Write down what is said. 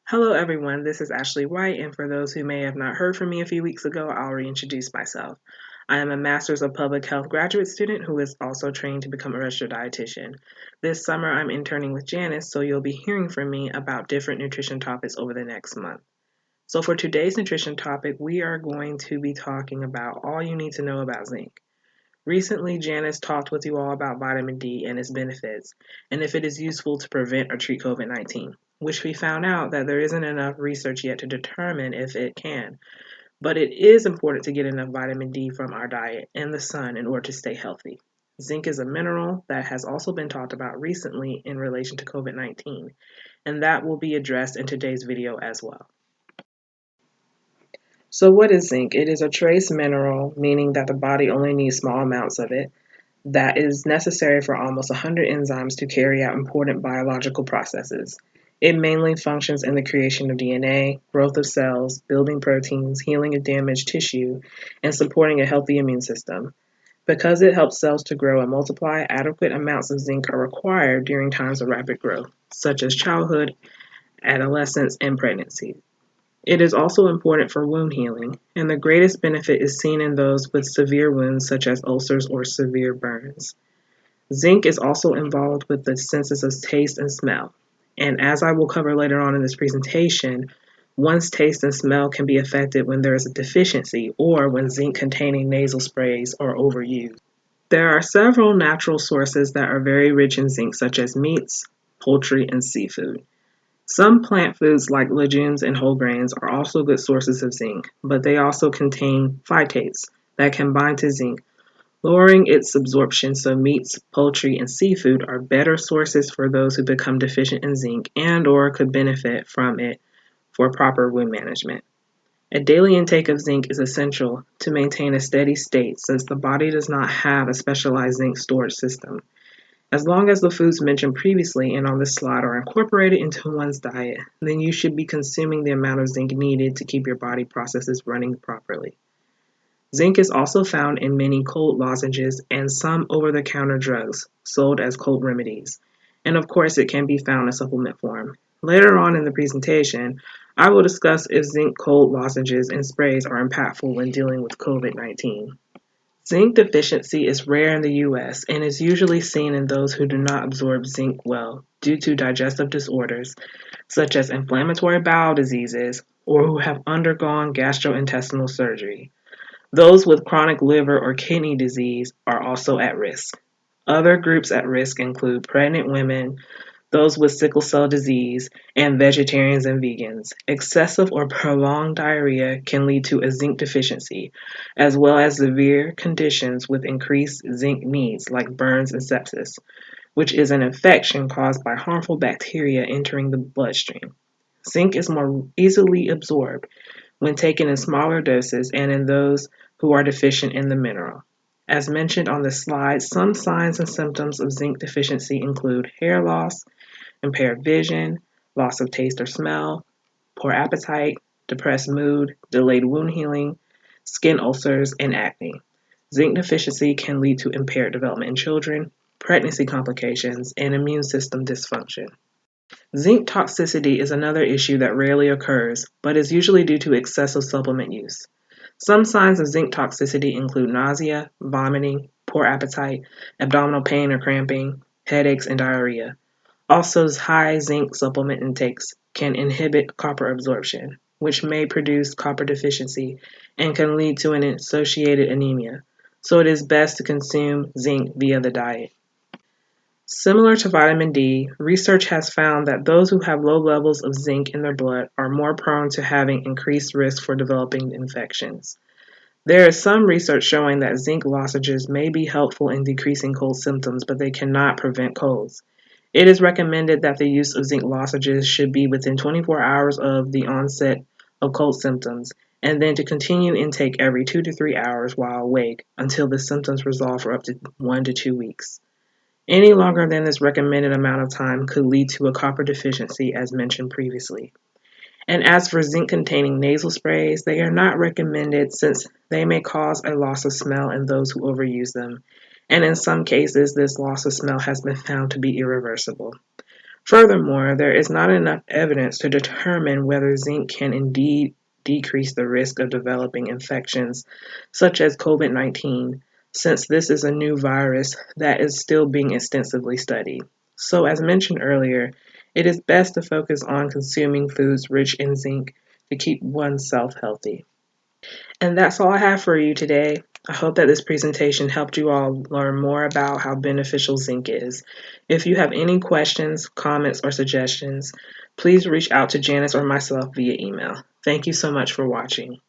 Hello, everyone. This is Ashley White, and for those who may have not heard from me a few weeks ago, I'll reintroduce myself. I am a Master's of Public Health graduate student who is also trained to become a registered dietitian. This summer, I'm interning with Janice, so you'll be hearing from me about different nutrition topics over the next month. So, for today's nutrition topic, we are going to be talking about all you need to know about zinc. Recently, Janice talked with you all about vitamin D and its benefits, and if it is useful to prevent or treat COVID 19, which we found out that there isn't enough research yet to determine if it can. But it is important to get enough vitamin D from our diet and the sun in order to stay healthy. Zinc is a mineral that has also been talked about recently in relation to COVID 19, and that will be addressed in today's video as well. So, what is zinc? It is a trace mineral, meaning that the body only needs small amounts of it that is necessary for almost 100 enzymes to carry out important biological processes. It mainly functions in the creation of DNA, growth of cells, building proteins, healing of damaged tissue, and supporting a healthy immune system. Because it helps cells to grow and multiply, adequate amounts of zinc are required during times of rapid growth, such as childhood, adolescence, and pregnancy. It is also important for wound healing, and the greatest benefit is seen in those with severe wounds such as ulcers or severe burns. Zinc is also involved with the senses of taste and smell. And as I will cover later on in this presentation, one's taste and smell can be affected when there is a deficiency or when zinc containing nasal sprays are overused. There are several natural sources that are very rich in zinc, such as meats, poultry, and seafood. Some plant foods like legumes and whole grains are also good sources of zinc, but they also contain phytates that can bind to zinc, lowering its absorption, so meats, poultry, and seafood are better sources for those who become deficient in zinc and or could benefit from it for proper wound management. A daily intake of zinc is essential to maintain a steady state since the body does not have a specialized zinc storage system. As long as the foods mentioned previously and on this slide are incorporated into one's diet, then you should be consuming the amount of zinc needed to keep your body processes running properly. Zinc is also found in many cold lozenges and some over-the-counter drugs sold as cold remedies. And of course, it can be found in supplement form. Later on in the presentation, I will discuss if zinc cold lozenges and sprays are impactful when dealing with COVID-19. Zinc deficiency is rare in the U.S. and is usually seen in those who do not absorb zinc well due to digestive disorders such as inflammatory bowel diseases or who have undergone gastrointestinal surgery. Those with chronic liver or kidney disease are also at risk. Other groups at risk include pregnant women, those with sickle cell disease, and vegetarians and vegans. Excessive or prolonged diarrhea can lead to a zinc deficiency, as well as severe conditions with increased zinc needs like burns and sepsis, which is an infection caused by harmful bacteria entering the bloodstream. Zinc is more easily absorbed when taken in smaller doses and in those who are deficient in the mineral. As mentioned on the slide, some signs and symptoms of zinc deficiency include hair loss, impaired vision, loss of taste or smell, poor appetite, depressed mood, delayed wound healing, skin ulcers, and acne. Zinc deficiency can lead to impaired development in children, pregnancy complications, and immune system dysfunction. Zinc toxicity is another issue that rarely occurs, but is usually due to excessive supplement use. Some signs of zinc toxicity include nausea, vomiting, poor appetite, abdominal pain or cramping, headaches, and diarrhea. Also, high zinc supplement intakes can inhibit copper absorption, which may produce copper deficiency and can lead to an associated anemia. So it is best to consume zinc via the diet. Similar to vitamin D, research has found that those who have low levels of zinc in their blood are more prone to having increased risk for developing infections. There is some research showing that zinc lozenges may be helpful in decreasing cold symptoms, but they cannot prevent colds. It is recommended that the use of zinc lozenges should be within 24 hours of the onset of cold symptoms, and then to continue intake every 2 to 3 hours while awake until the symptoms resolve for up to 1 to 2 weeks. Any longer than this recommended amount of time could lead to a copper deficiency, as mentioned previously. And as for zinc-containing nasal sprays, they are not recommended since they may cause a loss of smell in those who overuse them. And in some cases, this loss of smell has been found to be irreversible. Furthermore, there is not enough evidence to determine whether zinc can indeed decrease the risk of developing infections such as COVID-19, since this is a new virus that is still being extensively studied. So, as mentioned earlier, it is best to focus on consuming foods rich in zinc to keep oneself healthy. And that's all I have for you today. I hope that this presentation helped you all learn more about how beneficial zinc is. If you have any questions, comments, or suggestions, please reach out to Janice or myself via email. Thank you so much for watching.